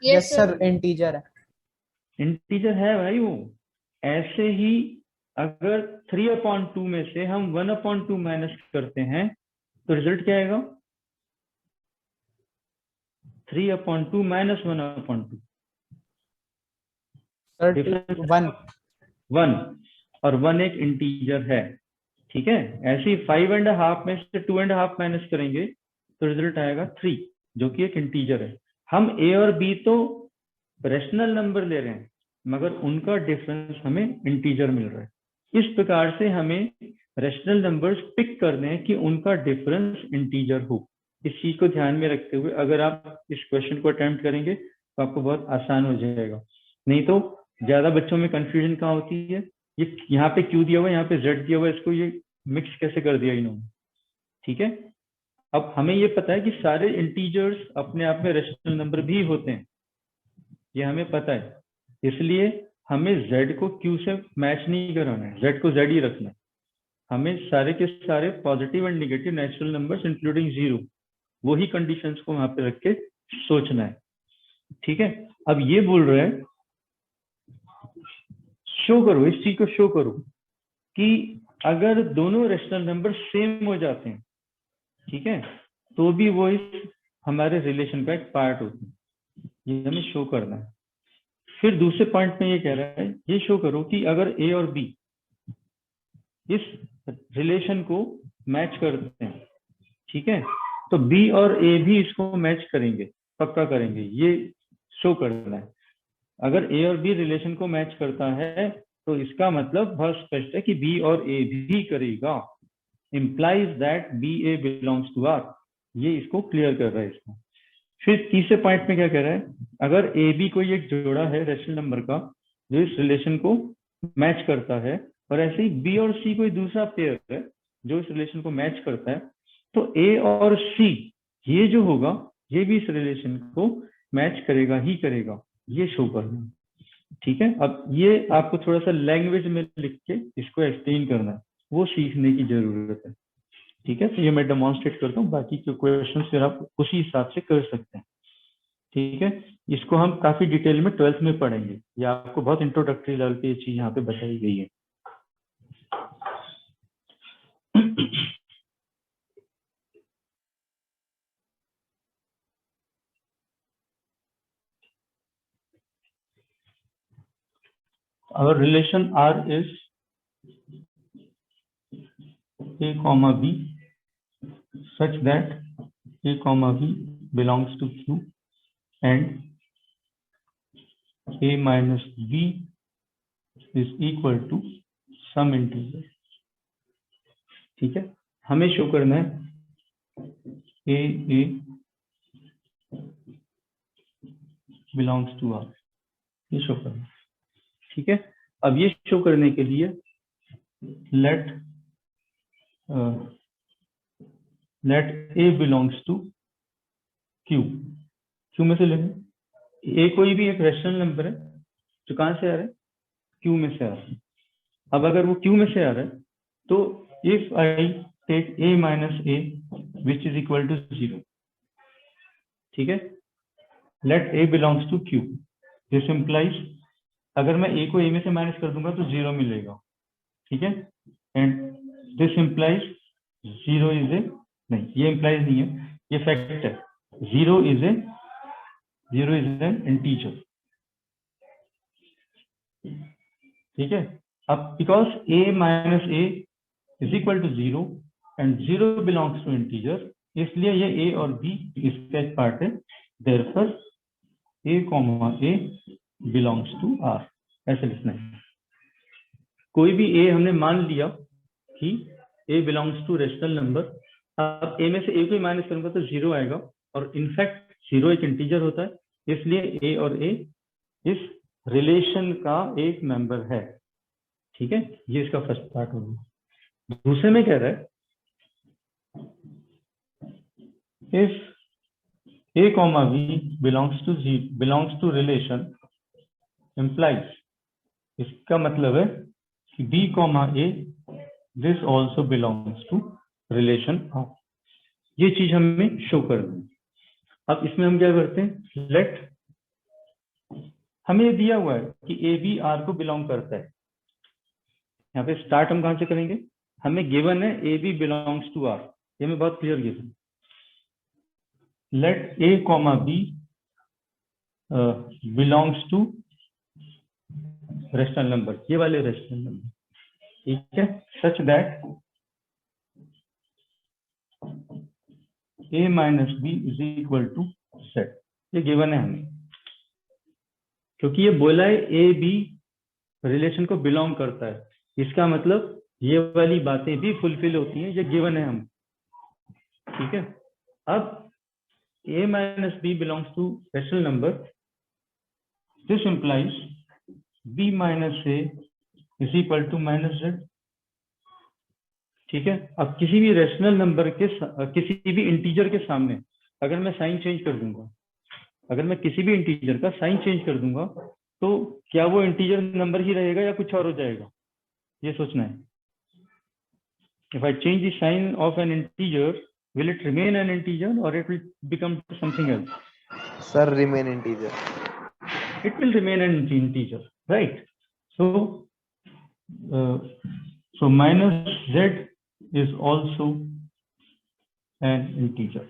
यस सर, इंटीजर है। इंटीजर है भाई वो। ऐसे ही अगर 3/2 में से हम 1/2 माइनस करते हैं तो रिजल्ट क्या आएगा? 3/2 माइनस 1/2। सर 1 और 1 एक इंटीजर है। ठीक है, ऐसे ही 5.5 में से 2.5 माइनस करेंगे तो रिजल्ट आएगा 3, जो कि एक इंटीजर है। हम A और B तो रेशनल नंबर ले रहे हैं, मगर उनका डिफरेंस हमें इंटीजर मिल रहा है। इस प्रकार से हमें रेशनल नंबर्स पिक करने हैं कि उनका डिफरेंस इंटीजर हो। इस चीज को ध्यान में रखते हुए अगर आप इस क्वेश्चन को अटेम्प्ट करेंगे तो आपको बहुत आसान हो जाएगा। नहीं तो ज्यादा बच्चों में कंफ्यूजन कहाँ होती है, ये यहाँ पे Q दिया हुआ है, यहाँ पे Z दिया हुआ है, इसको ये मिक्स कैसे कर दिया इन्होंने। ठीक है, अब हमें ये पता है कि सारे इंटीजर्स अपने आप में रेशनल नंबर भी होते हैं, ये हमें पता है। इसलिए हमें Z को Q से मैच नहीं कराना है, Z को Z ही रखना है। हमें सारे के सारे positive and negative natural numbers including 0, वही कंडीशंस को वहां पे रख के सोचना है। ठीक है, अब ये बोल रहे हैं शो करो, इस चीज को शो करो कि अगर दोनों रेशनल नंबर सेम हो जाते हैं, ठीक है, तो भी वो इस हमारे रिलेशन का एक पार्ट होते हैं। ये हमें शो करना है। फिर दूसरे पॉइंट में ये कह रहा है ये शो करो कि अगर A और B इस रिलेशन को मैच करते हैं, ठीक है, तो B और A भी इसको मैच करेंगे, पक्का करेंगे, ये शो करना है। अगर A और B रिलेशन को मैच करता है तो इसका मतलब बहुत स्पष्ट है कि B और A भी करेगा, implies that BA belongs to R। ये इसको क्लियर कर रहा है इसको। फिर तीसरे पॉइंट में क्या कह रहा है, अगर AB कोई एक जोड़ा है रेशनल नंबर का जो इस रिलेशन को मैच करता है, और ऐसे ही B और C कोई दूसरा पेयर है जो इस रिलेशन को मैच करता है, तो A और C ये जो होगा ये भी इस रिलेशन को मैच करेगा ही करेगा, ये शो करना। ठीक है, अब ये आपको थोड़ा सा लैंग्वेज में लिख के इसको एक्सप्लेन करना है, वो सीखने की जरूरत है। ठीक है, तो ये मैं डेमोन्स्ट्रेट करता हूँ, बाकी के क्वेश्चन फिर आप उसी हिसाब से कर सकते हैं। ठीक है, इसको हम काफी डिटेल में 12th में पढ़ेंगे, ये आपको बहुत इंट्रोडक्टरी लेवल पे ये चीज यहाँ पे बताई गई है। Our relation R is A comma B such that A comma B belongs to Q and A minus B is equal to some integer। ठीक है, हमें शो करना है A belongs to R, ये शो करना है। ठीक है, अब ये शो करने के लिए let A belongs to Q। Q में से लेंगे A कोई भी एक रेशनल नंबर है जो कहां से आ रहा है, Q में से आ रहा है। अब अगर वो क्यू में से आ रहा है तो if I take a minus a which is equal to 0, ठीक है, let a belongs to q, this implies अगर मैं a को a में से माइनस कर दूंगा तो 0 मिलेगा, ठीक है, and this implies 0 is a, नहीं ये इम्प्लाइज नहीं है, ये फैक्ट है, 0 इज एन इंटीजर, ठीक है। अब because a minus a is equal to 0 and 0 belongs to integer, इसलिए ये a और b इसका एक पार्ट है, therefore a comma a belongs to r, ऐसे लिखना है। कोई भी a हमने मान लिया कि a belongs to rational number, अब a में से a को ही माइनस करूंगा तो 0 आएगा, और इनफैक्ट 0 एक इंटीजर होता है, इसलिए a और a इस रिलेशन का एक मेंबर है, ठीक है, ये इसका फर्स्ट पार्ट होगा। दूसरे में कह रहा है if a comma b belongs to relation implies, इसका मतलब है कि b comma a this also belongs to relation of, ये चीज हमें शो कर दी। अब इसमें हम क्या करते हैं, लेट, हमें ये दिया हुआ है कि ए बी आर को बिलोंग करता है, यहाँ पे स्टार्ट हम कहां से करेंगे, हमें गिवन है a b belongs to R, ये हमें बहुत clear given, let a comma b belongs to rational number, ये वाले रेशनल नंबर, ठीक है, such that a minus b is equal to set, ये गिवन है हमें, क्योंकि ये बोला है ए बी रिलेशन को बिलोंग करता है, इसका मतलब ये वाली बातें भी फुलफिल होती हैं, ये गिवन है हम, ठीक है। अब a minus b belongs to rational number, this implies b minus a is equal to minus z, ठीक है। अब किसी भी रेशनल नंबर के किसी भी इंटीजर के सामने अगर मैं साइन चेंज कर दूंगा, अगर मैं किसी भी इंटीजर का साइन चेंज कर दूंगा तो क्या वो इंटीजर नंबर ही रहेगा या कुछ और हो जाएगा, ये सोचना है। If I change the sign of an integer, will it remain an integer or it will become something else? Sir, remain integer. It will remain an integer, right? So minus z is also an integer,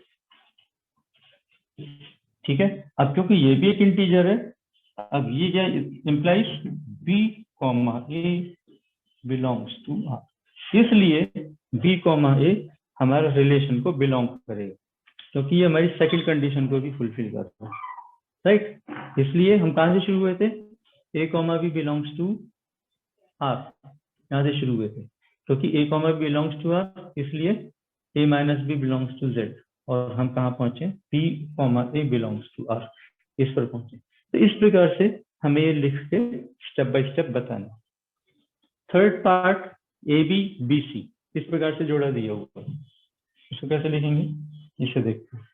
ठीक है। अब क्योंकि ये भी एक integer है, अब ये क्या implies b comma a belongs to r, इसलिए b कॉमा a हमारा रिलेशन को बिलोंग करेगा, क्योंकि ये हमारी सेकंड कंडीशन को भी फुलफिल करता है, राइट। इसलिए हम कहां से शुरू हुए थे, a comma b belongs to r, यहां से शुरू हुए थे, क्योंकि a comma b belongs to r, इसलिए a minus b belongs to z, और हम कहां पहुंचे, b comma a belongs to r, इस पर पहुंचे। तो इस प्रकार से हमें ये लिख के स्टेप बाय स्टेप बताना। Third part a b b c इस प्रकार से जोड़ा दिया हुआ, इसको कैसे लिखेंगे, इसे देखते हैं,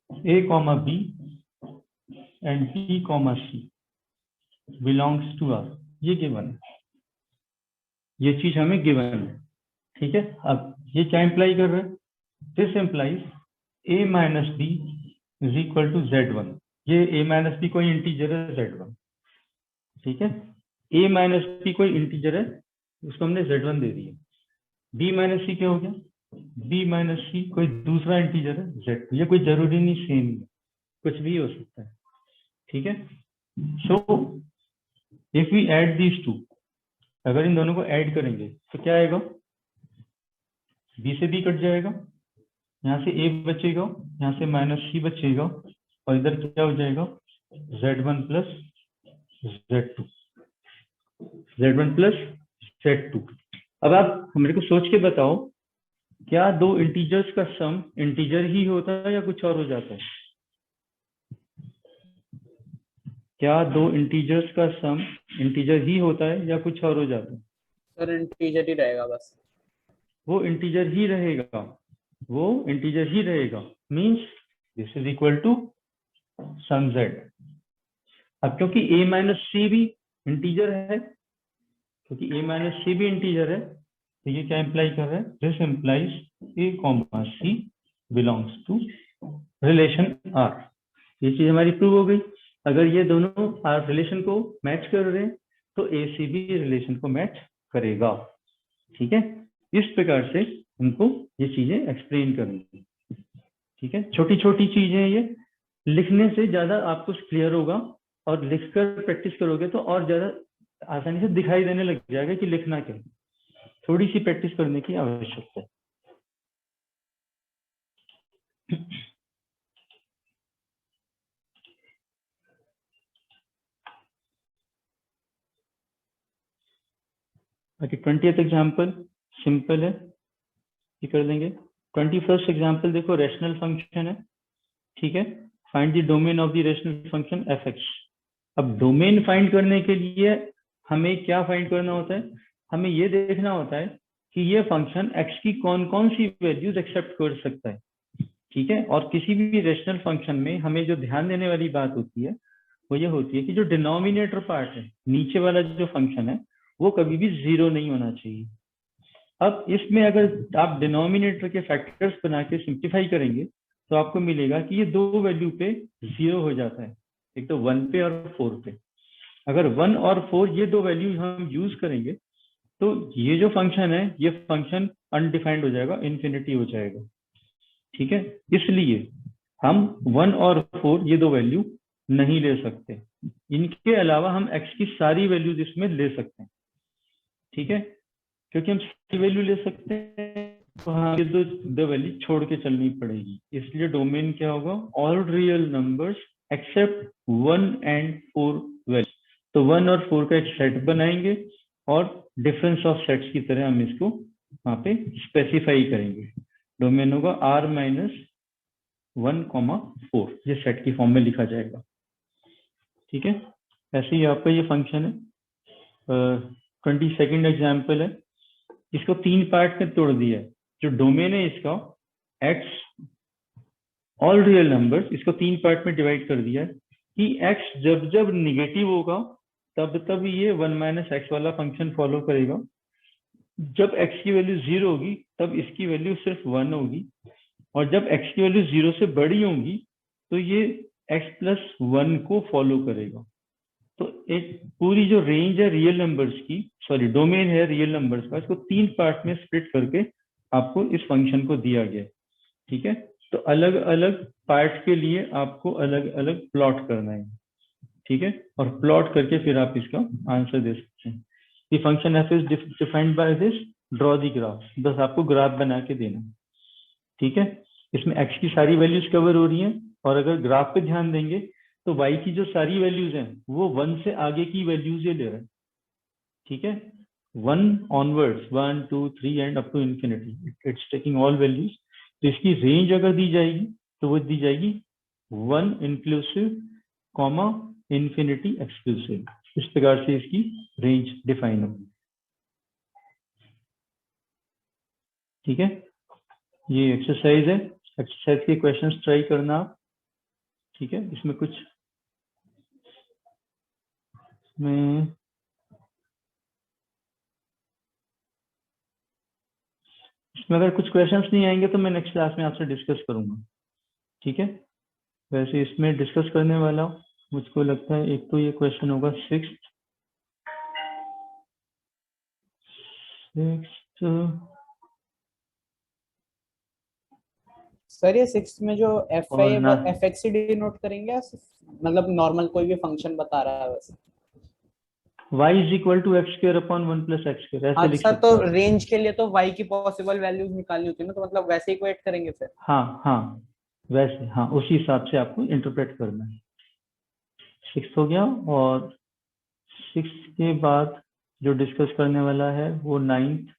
a comma b and b comma c belongs to r, ये गिवन है, ये चीज हमें गिवन है, ठीक है। अब ये क्या इंप्लाई कर रहा है, this implies a minus b is equal to z1, ये a माइनस बी कोई इंटीजर है z1, ठीक है, a माइनस बी कोई इंटीजर है, उसको हमने z1 दे दिया, b माइनस सी क्या हो गया, b माइनस सी कोई दूसरा इंटीजर है z2, ये कोई जरूरी नहीं सेम है, कुछ भी हो सकता है, ठीक है। So if we add these two, अगर इन दोनों को ऐड करेंगे तो क्या आएगा, b से b कट जाएगा, यहाँ से a बचेगा, यहाँ से माइनस सी बचेगा, और इधर क्या हो जाएगा, z1 plus z2, z1 plus z2। अब आप मेरे को सोच के बताओ, क्या दो इंटीजर्स का सम इंटीजर ही होता है या कुछ और हो जाता है, क्या दो इंटीजर्स का सम इंटीजर ही होता है या कुछ और हो जाता है, सर इंटीजर ही रहेगा बस, वो इंटीजर ही रहेगा, वो इंटीजर ही रहेगा, means this is equal to some z। अब क्योंकि a माइनस सी भी इंटीजर है, क्योंकि a माइनस सी भी इंटीजर है, तो ये क्या इंप्लाई कर रहा है, this implies a comma c belongs to relation R। ये चीज हमारी प्रूव हो गई। अगर ये दोनों R रिलेशन को मैच कर रहे हैं तो a सी भी रिलेशन को मैच करेगा। ठीक है, इस प्रकार से हमको ये चीजें एक्सप्लेन करनी। ठीक है, छोटी छोटी चीजें ये, लिखने से ज्यादा आपको क्लियर होगा, और लिखकर प्रैक्टिस करोगे तो और ज्यादा आसानी से दिखाई देने लग जाएगा कि लिखना क्या है। थोड़ी सी प्रैक्टिस करने की आवश्यकता है। बाकी 20th एग्जाम्पल सिंपल है, ये कर देंगे। 21st एग्जाम्पल देखो, रेशनल फंक्शन है। ठीक है, find the domain of the rational function F x. अब डोमेन फाइंड करने के लिए हमें क्या फाइंड करना होता है, हमें ये देखना होता है कि ये फंक्शन एक्स की कौन कौन सी वैल्यूज एक्सेप्ट कर सकता है। ठीक है, और किसी भी रेशनल फंक्शन में हमें जो ध्यान देने वाली बात होती है वो ये होती है कि जो डिनोमिनेटर पार्ट है, नीचे वाला जो फंक्शन है, वो कभी भी जीरो नहीं होना चाहिए। अब इसमें अगर आप डिनोमिनेटर के फैक्टर्स बना के सिंप्लीफाई करेंगे तो आपको मिलेगा कि ये दो वैल्यू पे जीरो हो जाता है, एक तो 1 पे और 4 पे। अगर 1 और 4 ये दो वैल्यू हम यूज करेंगे तो ये जो फंक्शन है ये फंक्शन अनडिफाइंड हो जाएगा, इन्फिनिटी हो जाएगा। ठीक है, इसलिए हम 1 और 4 ये दो वैल्यू नहीं ले सकते। इनके अलावा हम x की सारी वैल्यूज इसमें ले सकते हैं। ठीक है, क्योंकि हम सारी वैल्यू ले सकते हैं तो हाँ, ये दो वैल्यू छोड़ के चलनी पड़ेगी। इसलिए डोमेन क्या होगा, all real numbers accept 1 and 4 value. तो 1 और 4 का एक सेट बनाएंगे और डिफरेंस ऑफ सेट्स की तरह हम इसको वहां पे स्पेसिफाई करेंगे। डोमेन होगा R माइनस 1,4, ये सेट की फॉर्म में लिखा जाएगा। ठीक है, ऐसे ही आपका ये फंक्शन है। 22nd एग्जाम्पल है, इसको 3 पार्ट में तोड़ दिया है। जो डोमेन है इसका x ऑल रियल नंबर्स, इसको 3 पार्ट में डिवाइड कर दिया है कि x जब जब निगेटिव होगा तब तब ये 1 माइनस एक्स वाला फंक्शन फॉलो करेगा। जब x की वैल्यू 0 होगी तब इसकी वैल्यू सिर्फ 1 होगी, और जब x की वैल्यू 0 से बड़ी होगी तो ये x प्लस 1 को फॉलो करेगा। तो एक पूरी जो रेंज है रियल नंबर्स की, सॉरी डोमेन है रियल नंबर्स का, इसको 3 पार्ट में स्प्लिट करके आपको इस फंक्शन को दिया गया। ठीक है, तो अलग अलग पार्ट के लिए आपको अलग अलग प्लॉट करना है। ठीक है, और प्लॉट करके फिर आप इसका आंसर दे सकते हैं। The function f is defined by this, draw the graph। बस आपको ग्राफ बना के देना। ठीक है, इसमें x की सारी वैल्यूज कवर हो रही हैं, और अगर ग्राफ पे ध्यान देंगे तो y की जो सारी वैल्यूज हैं वो 1 से आगे की वैल्यूज ये ले रहा है। ठीक है, 1 onwards, 1 2 3 and up to infinity, it's taking all values. तो इसकी रेंज अगर दी जाएगी तो वो दी जाएगी 1 इंक्लूसिव कॉमा इंफिनिटी एक्सक्लूसिव। इस प्रकार से इसकी रेंज डिफाइन होगी। ठीक है, ये एक्सरसाइज है, एक्सरसाइज के क्वेश्चंस ट्राई करना। ठीक है, इसमें कुछ इसमें अगर कुछ क्वेश्चंस नहीं आएंगे तो मैं नेक्स्ट क्लास में आपसे डिस्कस करूंगा। ठीक है, वैसे इसमें डिस्कस करने वाला मुझको लगता है एक तो ये क्वेश्चन होगा 6th सर ये 6 में जो एफ और है ना वो एफ एक्स ही डिनोट करेंगे या मतलब नॉर्मल कोई भी फंक्शन बता रहा है वैसे? y is equal to x square upon 1 plus x square, ऐसे लिख अच्छा, सकते तो हैं। रेंज के लिए तो y की पॉसिबल वैल्यूज निकालनी होती है ना, तो मतलब वैसे इक्वेट करेंगे फिर? हाँ हाँ, वैसे हाँ, उसी हिसाब से आपको इंटरप्रेट करना है। 6 हो गया, और 6 के बाद जो डिस्कस करने वाला है वो 9th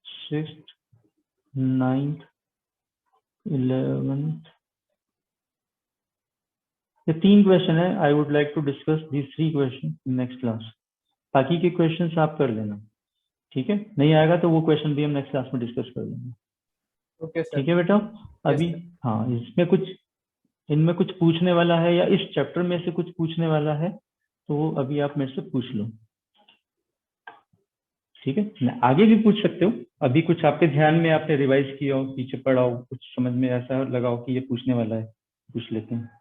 6th 9th 11th, ये 3 क्वेश्चन है। I would like to discuss these 3 questions in next class. बाकी के क्वेश्चंस आप कर लेना। ठीक है, नहीं आएगा तो वो क्वेश्चन भी हम नेक्स्ट क्लास में डिस्कस कर लेंगे। Okay sir. ठीक है बेटा, अभी हाँ, इसमें कुछ इनमें कुछ पूछने वाला है या इस चैप्टर में से कुछ पूछने वाला है तो अभी आप मेरे से पूछ लो, ठीक है। मैं आगे भी पूछ सकते हो, अभी कुछ आपके ध्यान में आपने रिवाइज किया हो, पीछे पढ़ा हो, कुछ समझ में ऐसा लगा हो कि ये पूछने वाला है, पूछ लेते हैं।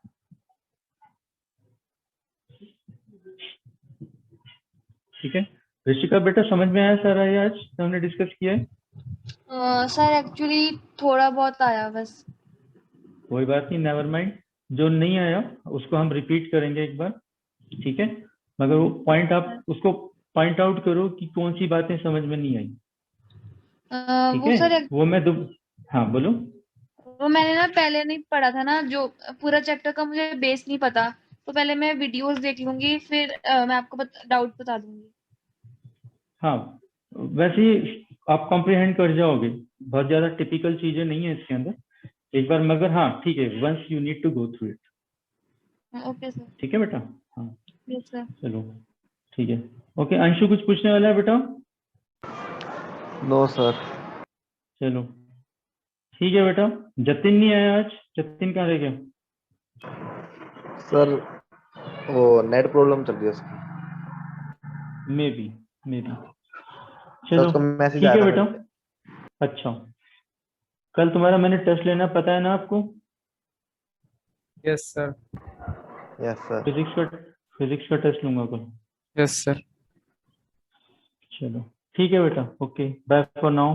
ठीक है, ऋषिका बेटा समझ में आया सारा ये आज हमने डिस्कस किया है? सर एक्चुअली थोड़ा बहुत आया बस। कोई बात नहीं, नेवर माइंड, जो नहीं आया उसको हम रिपीट करेंगे एक बार, ठीक है। मगर वो पॉइंट आप उसको पॉइंट आउट करो कि कौन सी बातें समझ में नहीं आई, ठीक वो है। सर वो मैं हाँ बोलो। वो मैंने ना पहले नहीं पढ़ा था ना, जो पूरा चैप्टर का मुझे बेस नहीं पता, तो पहले मैं वीडियोस देख लूंगी, फिर मैं आपको डाउट बता दूंगी। हाँ, वैसे ही आप कॉम्प्रिहेंड कर जाओगे, बहुत ज्यादा टिपिकल चीजें नहीं है इसके अंदर, एक बार। मगर हाँ ठीक है, once you need to go through it. Okay sir. ठीक है बेटा, हाँ यस सर। चलो ठीक है। ओके, अंशु कुछ पूछने वाला है बेटा? No sir. चलो ठीक है बेटा। जतिन नहीं आया आज, जतिन कहाँ रह गया? सर वो नेट प्रॉब्लम चल रही है उसकी। मे बी सर चलो उसका मैसेज ठीक आया है था बेटा। मेरे पे। अच्छा, कल तुम्हारा मैंने टेस्ट लेना, पता है ना आपको? Yes sir. Yes sir. Physics का टेस्ट लूंगा कल। Yes sir. चलो ठीक है बेटा, ओके बाय फॉर नाउ।